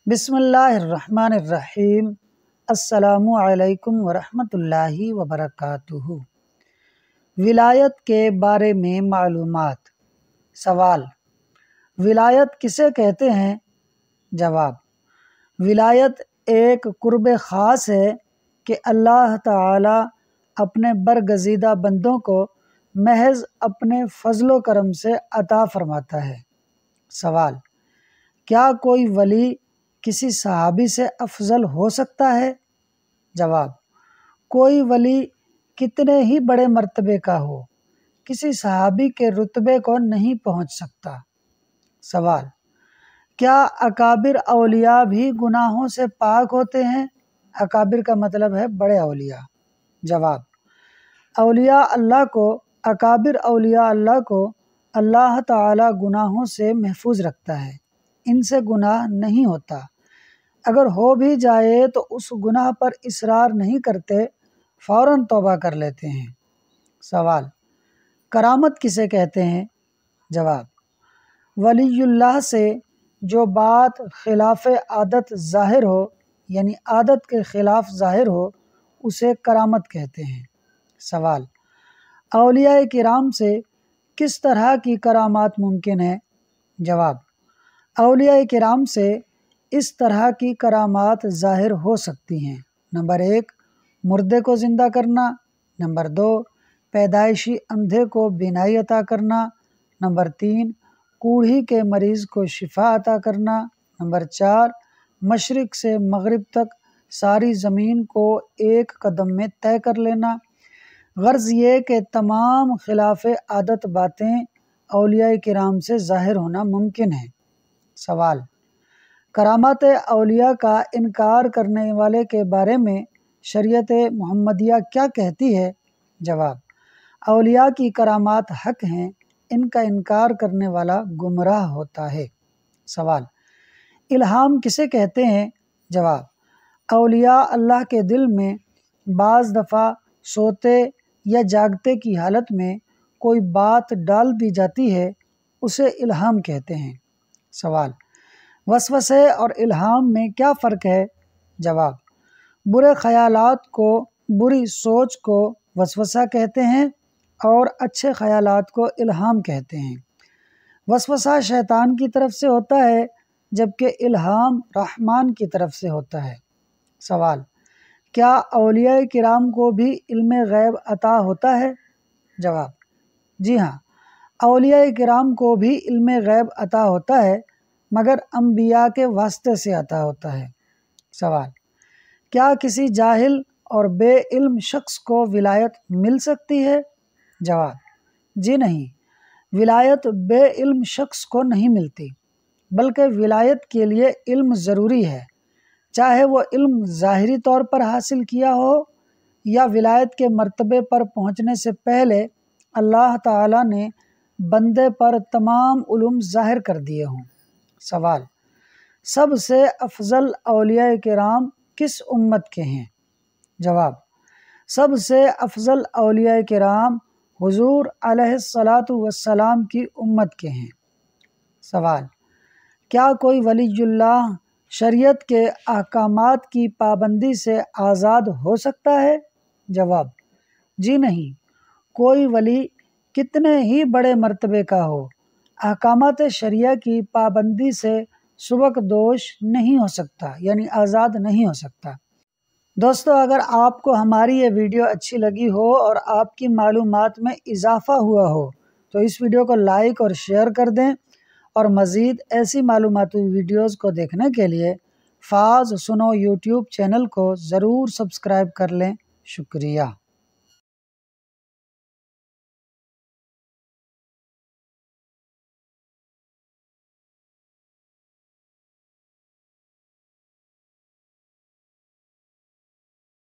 بسم اللہ الرحمن الرحیم۔ السلام علیکم ورحمۃ اللہ وبرکاتہ۔ ولایت کے بارے میں معلومات۔ سوال: ولایت کسے کہتے ہیں؟ جواب: ولایت ایک قرب خاص ہے کہ اللہ تعالی اپنے برگزیدہ بندوں کو محض اپنے فضل و کرم سے عطا فرماتا ہے۔ سوال: کیا کوئی ولی کسی صحابی سے افضل ہو سکتا ہے؟ جواب: کوئی ولی کتنے ہی بڑے مرتبے کا ہو، کسی صحابی کے رتبے کو نہیں پہنچ سکتا۔ سوال: کیا اکابر اولیاء بھی گناہوں سے پاک ہوتے ہیں؟ اکابر کا مطلب ہے بڑے اولیاء۔ جواب: اکابر اولیاء اللہ کو اللہ تعالی گناہوں سے محفوظ رکھتا ہے، ان سے گناہ نہیں ہوتا، اگر ہو بھی جائے تو اس گناہ پر اصرار نہیں کرتے، فوراً توبہ کر لیتے ہیں۔ سوال: کرامت کسے کہتے ہیں؟ جواب: ولی اللہ سے جو بات خلاف عادت ظاہر ہو، یعنی عادت کے خلاف ظاہر ہو، اسے کرامت کہتے ہیں۔ سوال: اولیاء کرام سے کس طرح کی کرامات ممکن ہے؟ جواب: اولیاء کرام سے اس طرح کی کرامات ظاہر ہو سکتی ہیں: نمبر 1، مردے کو زندہ کرنا۔ نمبر 2، پیدائشی اندھے کو بینائی عطا کرنا۔ نمبر 3، کوڑھی کے مریض کو شفا عطا کرنا۔ نمبر 4، مشرق سے مغرب تک ساری زمین کو ایک قدم میں طے کر لینا۔ غرض یہ کہ تمام خلاف عادت باتیں اولیاء کرام سے ظاہر ہونا ممکن ہے۔ سوال: کرامات اولیاء کا انکار کرنے والے کے بارے میں شریعت محمدیہ کیا کہتی ہے؟ جواب: اولیاء کی کرامات حق ہیں، ان کا انکار کرنے والا گمراہ ہوتا ہے۔ سوال: الہام کسے کہتے ہیں؟ جواب: اولیاء اللہ کے دل میں بعض دفعہ سوتے یا جاگتے کی حالت میں کوئی بات ڈال دی جاتی ہے، اسے الہام کہتے ہیں۔ سوال: وسوسے اور الہام میں کیا فرق ہے؟ جواب: برے خیالات کو، بری سوچ کو وسوسہ کہتے ہیں اور اچھے خیالات کو الہام کہتے ہیں۔ وسوسہ شیطان کی طرف سے ہوتا ہے، جبکہ الہام رحمان کی طرف سے ہوتا ہے۔ سوال: کیا اولیاء کرام کو بھی علم غیب عطا ہوتا ہے؟ جواب: جی ہاں، اولیاء کرام کو بھی علم غیب عطا ہوتا ہے، مگر انبیاء کے واسطے سے عطا ہوتا ہے۔ سوال: کیا کسی جاہل اور بے علم شخص کو ولایت مل سکتی ہے؟ جواب: جی نہیں، ولایت بے علم شخص کو نہیں ملتی، بلکہ ولایت کے لیے علم ضروری ہے، چاہے وہ علم ظاہری طور پر حاصل کیا ہو یا ولایت کے مرتبے پر پہنچنے سے پہلے اللہ تعالی نے بندے پر تمام علوم ظاہر کر دیے ہوں۔ سوال: سب سے افضل اولیاء کرام کس امت کے ہیں؟ جواب: سب سے افضل اولیاء کرام حضور علیہ الصلاۃ والسلام کی امت کے ہیں۔ سوال: کیا کوئی ولی اللہ شریعت کے احکامات کی پابندی سے آزاد ہو سکتا ہے؟ جواب: جی نہیں، کوئی ولی کتنے ہی بڑے مرتبے کا ہو، احکامات شریعہ کی پابندی سے سبکدوش نہیں ہو سکتا، یعنی آزاد نہیں ہو سکتا۔ دوستو، اگر آپ کو ہماری یہ ویڈیو اچھی لگی ہو اور آپ کی معلومات میں اضافہ ہوا ہو تو اس ویڈیو کو لائک اور شیئر کر دیں، اور مزید ایسی معلوماتی ویڈیوز کو دیکھنے کے لیے فاز سنو یوٹیوب چینل کو ضرور سبسکرائب کر لیں۔ شکریہ۔